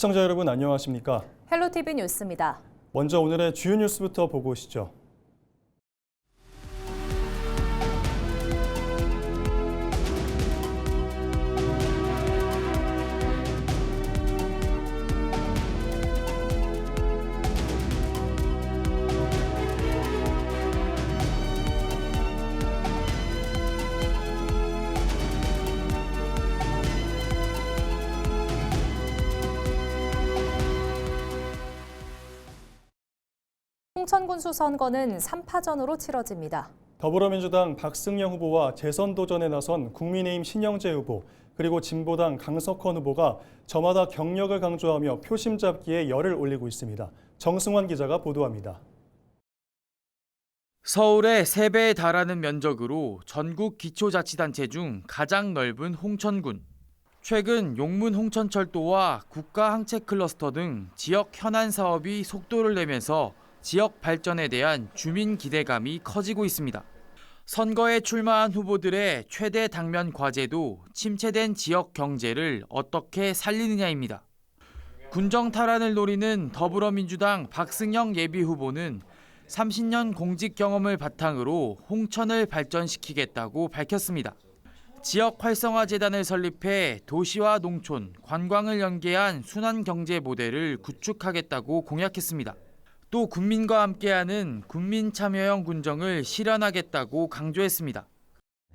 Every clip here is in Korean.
시청자 여러분 안녕하십니까? 헬로티비 뉴스입니다. 먼저 오늘의 주요 뉴스부터 보고 오시죠. 홍천군수 선거는 3파전으로 치러집니다. 더불어민주당 박승영 후보와 재선 도전에 나선 국민의힘 신영재 후보, 그리고 진보당 강석헌 후보가 저마다 경력을 강조하며 표심 잡기에 열을 올리고 있습니다. 정승환 기자가 보도합니다. 서울의 3배에 달하는 면적으로 전국 기초자치단체 중 가장 넓은 홍천군. 최근 용문 홍천철도와 국가항체클러스터 등 지역 현안 사업이 속도를 내면서 지역 발전에 대한 주민 기대감이 커지고 있습니다. 선거에 출마한 후보들의 최대 당면 과제도 침체된 지역 경제를 어떻게 살리느냐입니다. 군정 탈환을 노리는 더불어민주당 박승영 예비후보는 30년 공직 경험을 바탕으로 홍천을 발전시키겠다고 밝혔습니다. 지역 활성화 재단을 설립해 도시와 농촌, 관광을 연계한 순환 경제 모델을 구축하겠다고 공약했습니다. 또 국민과 함께하는 국민 참여형 군정을 실현하겠다고 강조했습니다.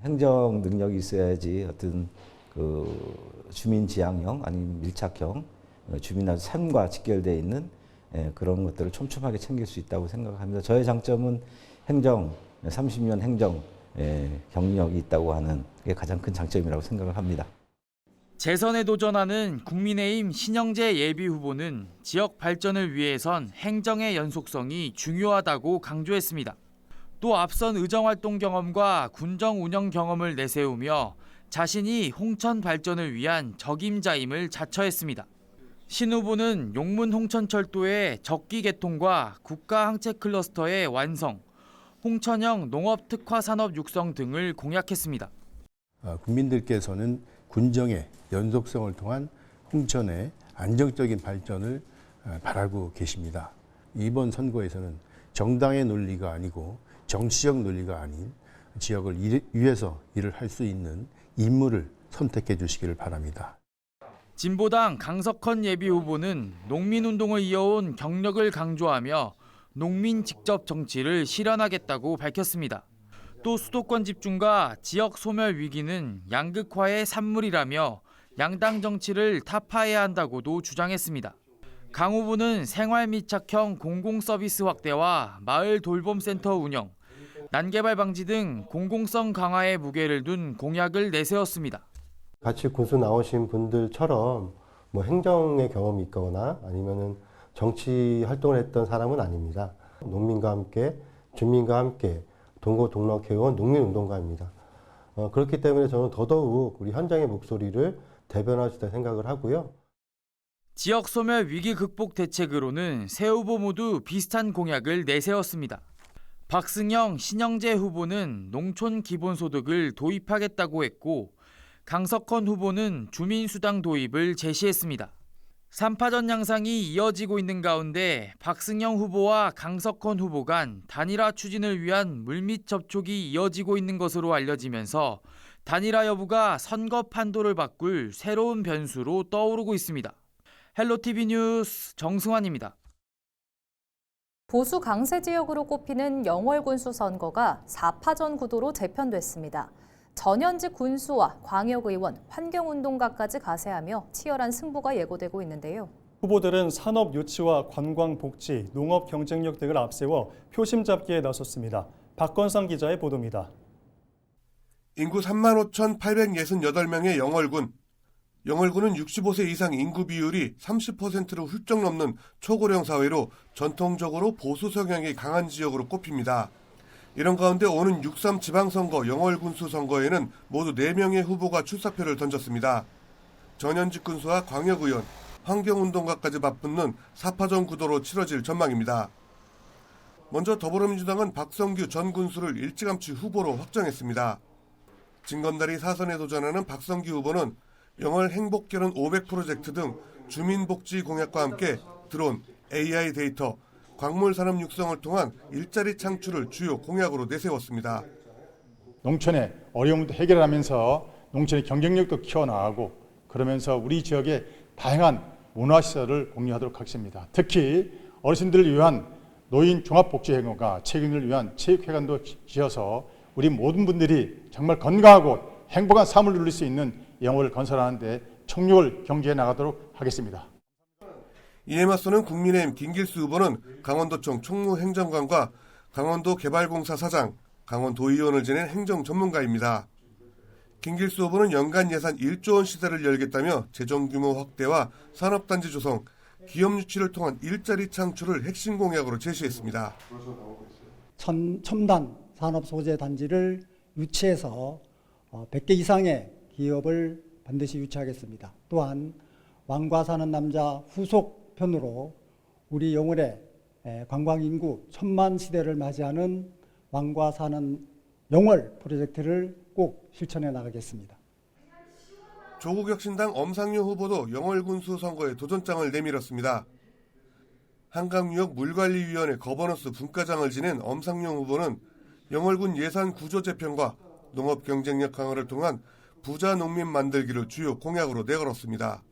행정 능력이 있어야지 어떤 주민 지향형 아니면 밀착형 주민의 삶과 직결되어 있는 그런 것들을 촘촘하게 챙길 수 있다고 생각합니다. 저의 장점은 행정, 30년 행정 경력이 있다고 하는 게 가장 큰 장점이라고 생각을 합니다. 재선에 도전하는 국민의힘 신영재 예비후보는 지역 발전을 위해선 행정의 연속성이 중요하다고 강조했습니다. 또 앞선 의정활동 경험과 군정 운영 경험을 내세우며 자신이 홍천 발전을 위한 적임자임을 자처했습니다. 신 후보는 용문 홍천철도의 적기 개통과 국가항체클러스터의 완성, 홍천형 농업특화산업 육성 등을 공약했습니다. 국민들께서는 군정의 연속성을 통한 홍천의 안정적인 발전을 바라고 계십니다. 이번 선거에서는 정당의 논리가 아니고 정치적 논리가 아닌 지역을 위해서 일을 할 수 있는 인물을 선택해 주시기를 바랍니다. 진보당 강석헌 예비후보는 농민운동을 이어온 경력을 강조하며 농민 직접 정치를 실현하겠다고 밝혔습니다. 또 수도권 집중과 지역 소멸 위기는 양극화의 산물이라며 양당 정치를 타파해야 한다고도 주장했습니다. 강 후보는 생활 밀착형 공공서비스 확대와 마을 돌봄센터 운영, 난개발 방지 등 공공성 강화에 무게를 둔 공약을 내세웠습니다. 같이 군수 나오신 분들처럼 행정의 경험이 있거나 아니면은 정치 활동을 했던 사람은 아닙니다. 농민과 함께, 주민과 함께 동고동락해온 농민운동가입니다. 그렇기 때문에 저는 더더욱 우리 현장의 목소리를 대변할 수 있다고 생각을 하고요. 지역 소멸 위기 극복 대책으로는 세 후보 모두 비슷한 공약을 내세웠습니다. 박승영, 신영재 후보는 농촌 기본소득을 도입하겠다고 했고 강석헌 후보는 주민수당 도입을 제시했습니다. 3파전 양상이 이어지고 있는 가운데 박승영 후보와 강석헌 후보 간 단일화 추진을 위한 물밑 접촉이 이어지고 있는 것으로 알려지면서 단일화 여부가 선거 판도를 바꿀 새로운 변수로 떠오르고 있습니다. 헬로티비 뉴스 정승환입니다. 보수 강세 지역으로 꼽히는 영월군수 선거가 4파전 구도로 재편됐습니다. 전현직 군수와 광역의원, 환경운동가까지 가세하며 치열한 승부가 예고되고 있는데요. 후보들은 산업 유치와 관광 복지, 농업 경쟁력 등을 앞세워 표심 잡기에 나섰습니다. 박건상 기자의 보도입니다. 인구 35,868명의 영월군. 영월군은 65세 이상 인구 비율이 30%를 훌쩍 넘는 초고령 사회로 전통적으로 보수 성향이 강한 지역으로 꼽힙니다. 이런 가운데 오는 6.3 지방선거 영월군수 선거에는 모두 4명의 후보가 출사표를 던졌습니다. 전현직 군수와 광역의원, 환경운동가까지 맞붙는 4파전 구도로 치러질 전망입니다. 먼저 더불어민주당은 박성규 전 군수를 일찌감치 후보로 확정했습니다. 진건다리 4선에 도전하는 박성규 후보는 영월 행복결혼 500 프로젝트 등 주민복지 공약과 함께 드론, AI 데이터, 광물 산업 육성을 통한 일자리 창출을 주요 공약으로 내세웠습니다. 농촌의 어려움도 해결하면서 농촌의 경쟁력도 키워나가고 그러면서 우리 지역의 다양한 문화시설을 공유하도록 하겠습니다. 특히 어르신들을 위한 노인 종합복지회관과 체육인을 위한 체육회관도 지어서 우리 모든 분들이 정말 건강하고 행복한 삶을 누릴 수 있는 영월을 건설하는 데 총력을 경주해 나가도록 하겠습니다. 이에 맞서는 국민의힘 김길수 후보는 강원도청 총무행정관과 강원도개발공사 사장, 강원도의원을 지낸 행정 전문가입니다. 김길수 후보는 연간 예산 1조 원 시대를 열겠다며 재정규모 확대와 산업단지 조성, 기업 유치를 통한 일자리 창출을 핵심 공약으로 제시했습니다. 첨단 산업 소재 단지를 유치해서 100개 이상의 기업을 반드시 유치하겠습니다. 또한 왕과 사는 남자 후속편으로 우리 영월의 관광 인구 1000만 시대를 맞이하는 왕과 사는 영월 프로젝트를 꼭 실천해 나가겠습니다. 조국혁신당 엄상용 후보도 영월군수 선거에 도전장을 내밀었습니다. 한강유역 물관리위원회 거버넌스 분과장을 지낸 엄상용 후보는 영월군 예산 구조 재편과 농업 경쟁력 강화를 통한 부자 농민 만들기를 주요 공약으로 내걸었습니다.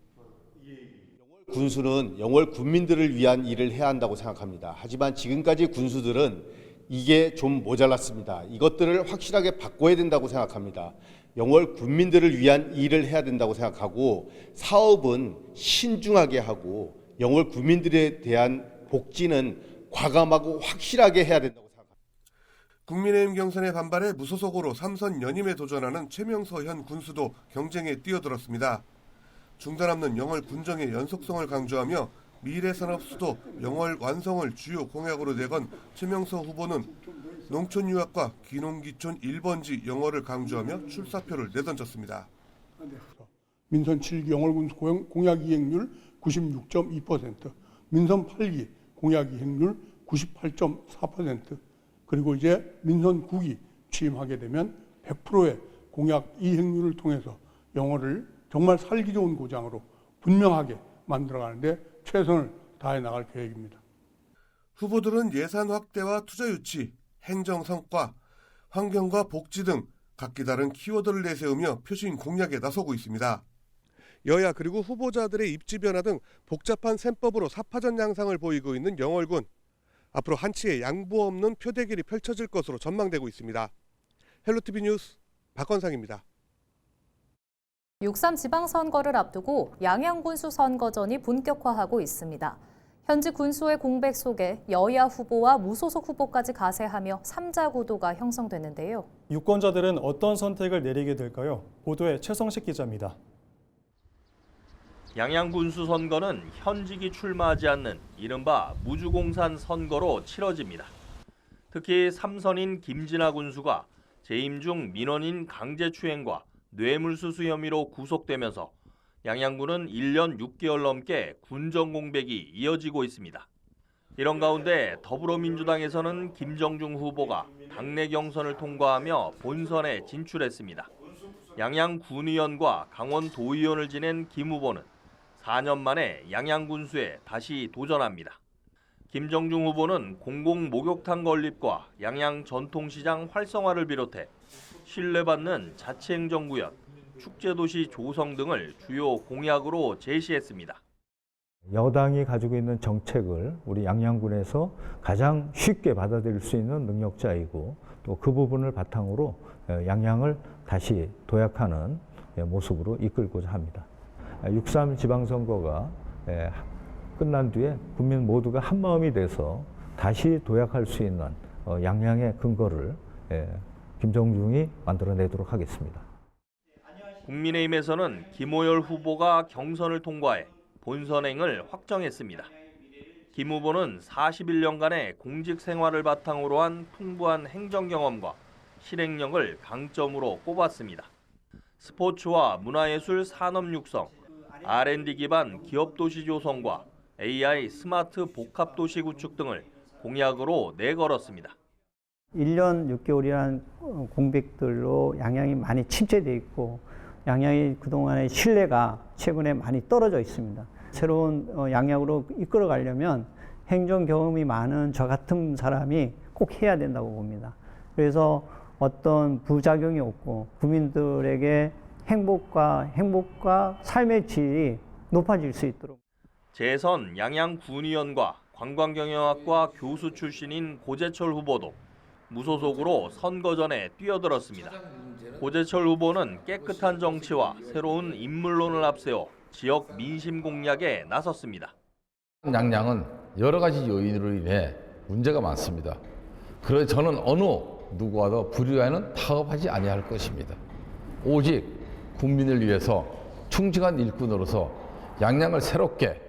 군수는 영월 군민들을 위한 일을 해야 한다고 생각합니다. 하지만 지금까지 군수들은 이게 좀 모자랐습니다. 이것들을 확실하게 바꿔야 된다고 생각합니다. 영월 군민들을 위한 일을 해야 된다고 생각하고 사업은 신중하게 하고 영월 군민들에 대한 복지는 과감하고 확실하게 해야 된다고 생각합니다. 국민의힘 경선에 반발해 무소속으로 3선 연임에 도전하는 최명서 현 군수도 경쟁에 뛰어들었습니다. 중단 없는 영월 군정의 연속성을 강조하며 미래산업 수도 영월 완성을 주요 공약으로 내건 최명서 후보는 농촌 유학과 귀농귀촌 1번지 영월을 강조하며 출사표를 내던졌습니다. 민선 7기 영월군수 공약 이행률 96.2%, 민선 8기 공약 이행률 98.4%, 그리고 이제 민선 9기 취임하게 되면 100%의 공약 이행률을 통해서 영월을 정말 살기 좋은 고장으로 분명하게 만들어가는데 최선을 다해 나갈 계획입니다. 후보들은 예산 확대와 투자 유치, 행정 성과, 환경과 복지 등 각기 다른 키워드를 내세우며 표심 공략에 나서고 있습니다. 여야 그리고 후보자들의 입지 변화 등 복잡한 셈법으로 사파전 양상을 보이고 있는 영월군. 앞으로 한치의 양보 없는 표대결이 펼쳐질 것으로 전망되고 있습니다. 헬로티비 뉴스 박건상입니다. 6.3 지방선거를 앞두고 양양군수 선거전이 본격화하고 있습니다. 현직 군수의 공백 속에 여야 후보와 무소속 후보까지 가세하며 3자 구도가 형성됐는데요. 유권자들은 어떤 선택을 내리게 될까요? 보도에 최성식 기자입니다. 양양군수 선거는 현직이 출마하지 않는 이른바 무주공산 선거로 치러집니다. 특히 3선인 김진아 군수가 재임 중 민원인 강제추행과 뇌물수수 혐의로 구속되면서 양양군은 1년 6개월 넘게 군정 공백이 이어지고 있습니다. 이런 가운데 더불어민주당에서는 김정중 후보가 당내 경선을 통과하며 본선에 진출했습니다. 양양 군의원과 강원 도의원을 지낸 김 후보는 4년 만에 양양군수에 다시 도전합니다. 김정중 후보는 공공 목욕탕 건립과 양양 전통시장 활성화를 비롯해 신뢰받는 자치행정구역, 축제도시 조성 등을 주요 공약으로 제시했습니다. 여당이 가지고 있는 정책을 우리 양양군에서 가장 쉽게 받아들일 수 있는 능력자이고 또 그 부분을 바탕으로 양양을 다시 도약하는 모습으로 이끌고자 합니다. 6.3 지방선거가 끝난 뒤에 국민 모두가 한마음이 돼서 다시 도약할 수 있는 양양의 근거를 김정중이 만들어내도록 하겠습니다. 국민의힘에서는 김호열 후보가 경선을 통과해 본선행을 확정했습니다. 김 후보는 41년간의 공직 생활을 바탕으로 한 풍부한 행정 경험과 실행력을 강점으로 꼽았습니다. 스포츠와 문화예술 산업 육성, R&D 기반 기업 도시 조성과 AI 스마트 복합 도시 구축 등을 공약으로 내걸었습니다. 1년 6개월이라는 공백들로 양양이 많이 침체되어 있고 양양이 그동안의 신뢰가 최근에 많이 떨어져 있습니다. 새로운 양양으로 이끌어 가려면 행정 경험이 많은 저 같은 사람이 꼭 해야 된다고 봅니다. 그래서 어떤 부작용이 없고 국민들에게 행복과 삶의 질이 높아질 수 있도록. 재선 양양군의원과 관광경영학과 교수 출신인 고재철 후보도 무소속으로 선거 전에 뛰어들었습니다. 고재철 후보는 깨끗한 정치와 새로운 인물론을 앞세워 지역 민심 공략에 나섰습니다. 양양은 여러 가지 요인으로 인해 문제가 많습니다. 그래서 저는 어느 누구와도 불의와는 타협하지 아니할 것입니다. 오직 국민을 위해서 충직한 일꾼으로서 양양을 새롭게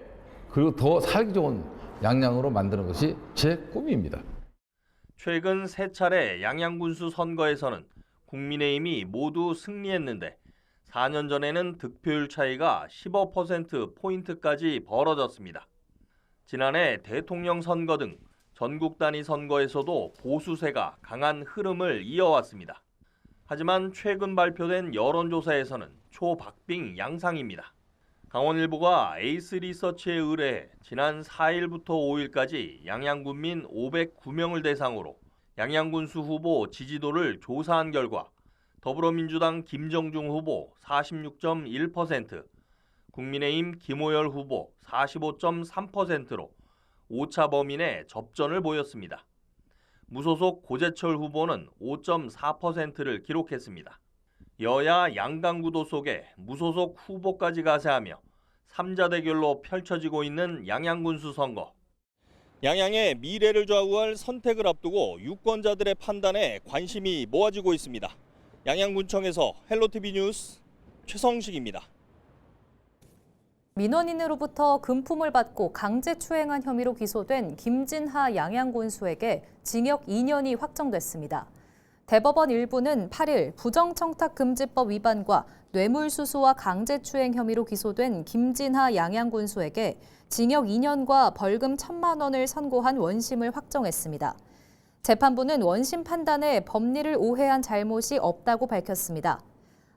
그리고 더 살기 좋은 양양으로 만드는 것이 제 꿈입니다. 최근 3차례 양양군수 선거에서는 국민의힘이 모두 승리했는데 4년 전에는 득표율 차이가 15%포인트까지 벌어졌습니다. 지난해 대통령 선거 등 전국 단위 선거에서도 보수세가 강한 흐름을 이어왔습니다. 하지만 최근 발표된 여론조사에서는 초박빙 양상입니다. 강원일보가 에이스 리서치에 의뢰해 지난 4일부터 5일까지 양양군민 509명을 대상으로 양양군수 후보 지지도를 조사한 결과 더불어민주당 김정중 후보 46.1%, 국민의힘 김호열 후보 45.3%로 오차 범위 내 접전을 보였습니다. 무소속 고재철 후보는 5.4%를 기록했습니다. 여야 양강구도 속에 무소속 후보까지 가세하며 3자 대결로 펼쳐지고 있는 양양군수 선거. 양양의 미래를 좌우할 선택을 앞두고 유권자들의 판단에 관심이 모아지고 있습니다. 양양군청에서 헬로티비 뉴스 최성식입니다. 민원인으로부터 금품을 받고 강제추행한 혐의로 기소된 김진하 양양군수에게 징역 2년이 확정됐습니다. 대법원 1부는 8일 부정청탁금지법 위반과 뇌물수수와 강제추행 혐의로 기소된 김진하 양양군수에게 징역 2년과 벌금 1,000만 원을 선고한 원심을 확정했습니다. 재판부는 원심 판단에 법리를 오해한 잘못이 없다고 밝혔습니다.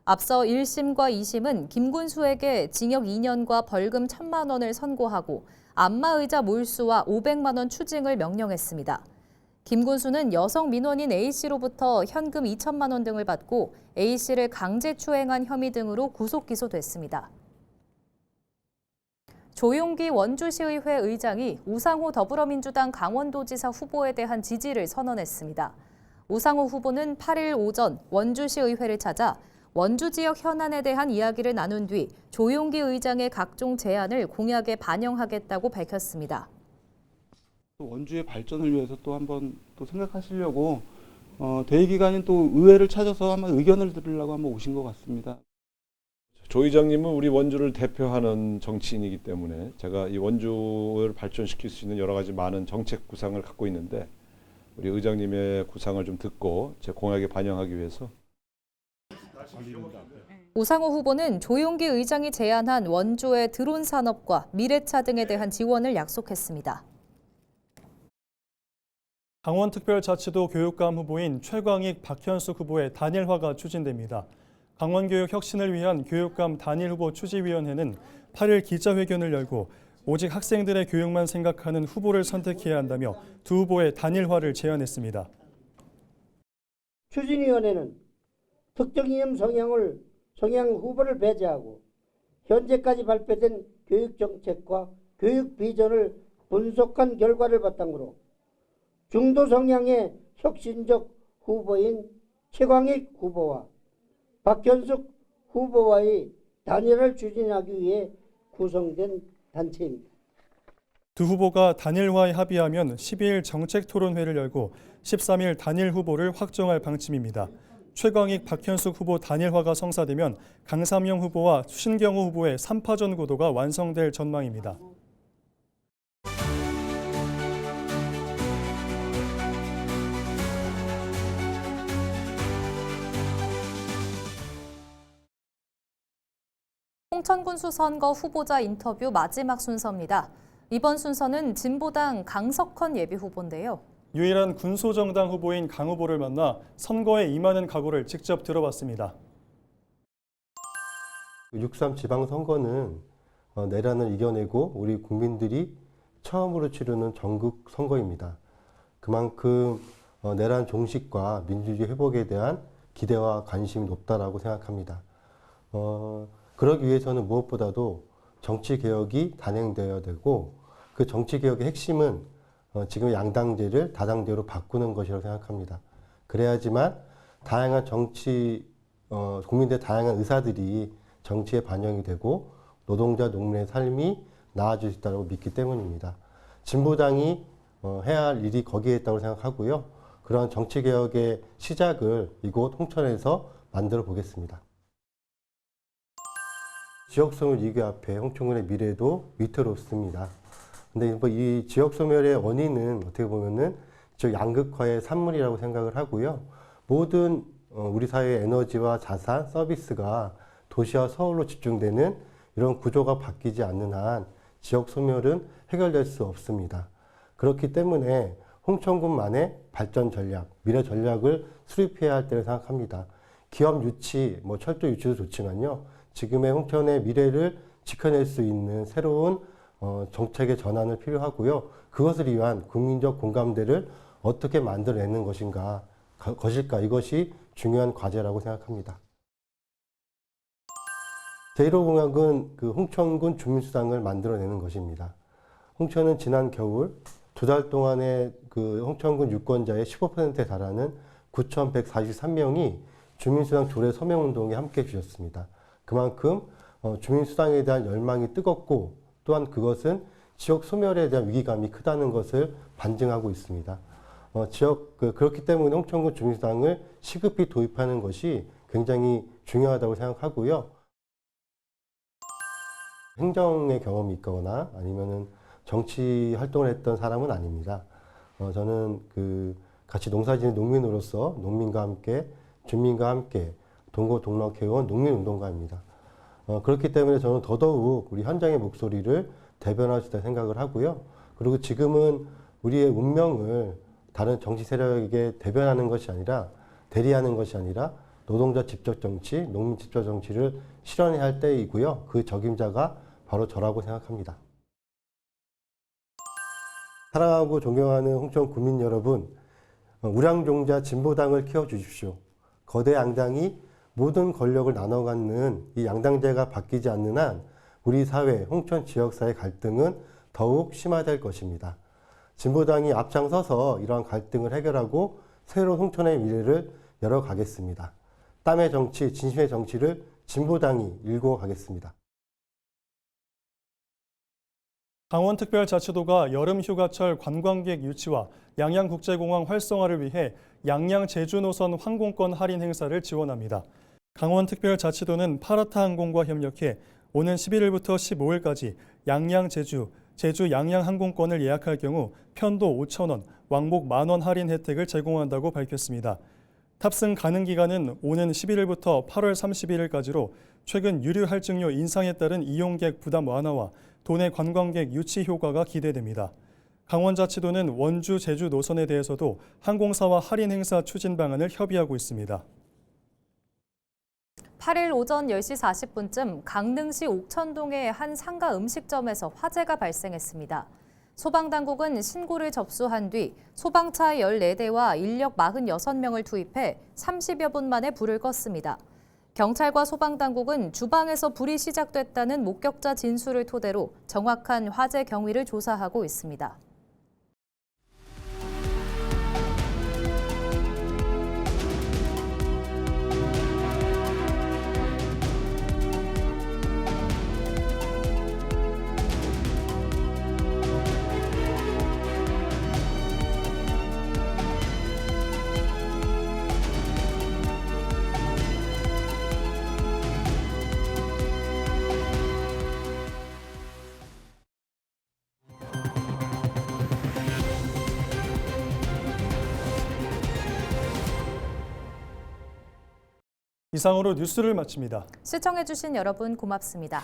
앞서 1심과 2심은 김 군수에게 징역 2년과 벌금 1,000만 원을 선고하고 안마의자 몰수와 500만 원 추징을 명령했습니다. 김 군수는 여성 민원인 A씨로부터 현금 2천만 원 등을 받고 A씨를 강제추행한 혐의 등으로 구속 기소됐습니다. 조용기 원주시의회 의장이 우상호 더불어민주당 강원도지사 후보에 대한 지지를 선언했습니다. 우상호 후보는 8일 오전 원주시의회를 찾아 원주 지역 현안에 대한 이야기를 나눈 뒤 조용기 의장의 각종 제안을 공약에 반영하겠다고 밝혔습니다. 원주의 발전을 위해서 또 한번 또 생각하시려고 대의기관인 또 의회를 찾아서 한번 의견을 들으려고 한번 오신 것 같습니다. 조 의장님은 우리 원주를 대표하는 정치인이기 때문에 제가 이 원주를 발전시킬 수 있는 여러 가지 많은 정책 구상을 갖고 있는데 우리 의장님의 구상을 좀 듣고 제 공약에 반영하기 위해서 우상호 후보는 조용기 의장이 제안한 원주의 드론 산업과 미래차 등에 대한 지원을 약속했습니다. 강원특별자치도 교육감 후보인 최광익, 박현숙 후보의 단일화가 추진됩니다. 강원교육 혁신을 위한 교육감 단일 후보 추지위원회는 8일 기자회견을 열고 오직 학생들의 교육만 생각하는 후보를 선택해야 한다며 두 후보의 단일화를 제안했습니다. 추진위원회는 특정 이념 성향 후보를 배제하고 현재까지 발표된 교육정책과 교육 비전을 분석한 결과를 바탕으로 중도 성향의 혁신적 후보인 최광익 후보와 박현숙 후보와의 단일화를 추진하기 위해 구성된 단체입니다. 두 후보가 단일화에 합의하면 12일 정책토론회를 열고 13일 단일 후보를 확정할 방침입니다. 최광익, 박현숙 후보 단일화가 성사되면 강삼영 후보와 신경호 후보의 3파전 구도가 완성될 전망입니다. 홍천군수 선거 후보자 인터뷰 마지막 순서입니다. 이번 순서는 진보당 강석헌 예비후보인데요. 유일한 군소정당 후보인 강 후보를 만나 선거에 임하는 각오를 직접 들어봤습니다. 6.3 지방선거는 내란을 이겨내고 우리 국민들이 처음으로 치르는 전국 선거입니다. 그만큼 내란 종식과 민주주의 회복에 대한 기대와 관심이 높다라고 생각합니다. 그러기 위해서는 무엇보다도 정치 개혁이 단행되어야 되고 그 정치 개혁의 핵심은 지금 양당제를 다당제로 바꾸는 것이라고 생각합니다. 그래야지만 다양한 국민들의 다양한 의사들이 정치에 반영이 되고 노동자 농민의 삶이 나아질 수 있다고 믿기 때문입니다. 진보당이 해야 할 일이 거기에 있다고 생각하고요. 그런 정치 개혁의 시작을 이곳 홍천에서 만들어 보겠습니다. 지역 소멸 위기 앞에 홍천군의 미래도 위태롭습니다. 근데 이 지역 소멸의 원인은 어떻게 보면은 즉 양극화의 산물이라고 생각을 하고요. 모든 우리 사회의 에너지와 자산, 서비스가 도시와 서울로 집중되는 이런 구조가 바뀌지 않는 한 지역 소멸은 해결될 수 없습니다. 그렇기 때문에 홍천군만의 발전 전략, 미래 전략을 수립해야 할 때를 생각합니다. 기업 유치, 철도 유치도 좋지만요. 지금의 홍천의 미래를 지켜낼 수 있는 새로운 정책의 전환을 필요하고요. 그것을 위한 국민적 공감대를 어떻게 만들어내는 것일까, 이것이 중요한 과제라고 생각합니다. 제1호 공약은 홍천군 주민수당을 만들어내는 것입니다. 홍천은 지난 겨울 2달 동안에 홍천군 유권자의 15%에 달하는 9,143명이 주민수당 조례 서명운동에 함께 해주셨습니다. 그만큼 주민수당에 대한 열망이 뜨겁고 또한 그것은 지역 소멸에 대한 위기감이 크다는 것을 반증하고 있습니다. 그렇기 때문에 홍천군 주민수당을 시급히 도입하는 것이 굉장히 중요하다고 생각하고요. 행정의 경험이 있거나 아니면은 정치 활동을 했던 사람은 아닙니다. 저는 같이 농사짓는 농민으로서 농민과 함께, 주민과 함께 동고동락해온 농민운동가입니다. 그렇기 때문에 저는 더더욱 우리 현장의 목소리를 대변할 수 있다고 생각을 하고요. 그리고 지금은 우리의 운명을 다른 정치 세력에게 대변하는 것이 아니라, 대리하는 것이 아니라 노동자 직접 정치, 농민 직접 정치를 실현해야 할 때이고요. 그 적임자가 바로 저라고 생각합니다. 사랑하고 존경하는 홍천 국민 여러분, 우량종자 진보당을 키워주십시오. 거대 양당이 모든 권력을 나눠 갖는 이 양당제가 바뀌지 않는 한 우리 사회, 홍천 지역사회 갈등은 더욱 심화될 것입니다. 진보당이 앞장서서 이러한 갈등을 해결하고 새로운 홍천의 미래를 열어가겠습니다. 땀의 정치, 진심의 정치를 진보당이 일구어 가겠습니다. 강원특별자치도가 여름휴가철 관광객 유치와 양양국제공항 활성화를 위해 양양-제주 노선 항공권 할인 행사를 지원합니다. 강원특별자치도는 파라타항공과 협력해 오는 11일부터 15일까지 양양-제주, 제주-양양 항공권을 예약할 경우 편도 5,000원, 왕복 10,000원 할인 혜택을 제공한다고 밝혔습니다. 탑승 가능 기간은 오는 11일부터 8월 31일까지로 최근 유류 할증료 인상에 따른 이용객 부담 완화와 도내 관광객 유치 효과가 기대됩니다. 강원자치도는 원주, 제주 노선에 대해서도 항공사와 할인 행사 추진 방안을 협의하고 있습니다. 8일 오전 10시 40분쯤 강릉시 옥천동의 한 상가 음식점에서 화재가 발생했습니다. 소방당국은 신고를 접수한 뒤 소방차 14대와 인력 46명을 투입해 30여 분 만에 불을 껐습니다. 경찰과 소방당국은 주방에서 불이 시작됐다는 목격자 진술을 토대로 정확한 화재 경위를 조사하고 있습니다. 이상으로 뉴스를 마칩니다. 시청해주신 여러분 고맙습니다.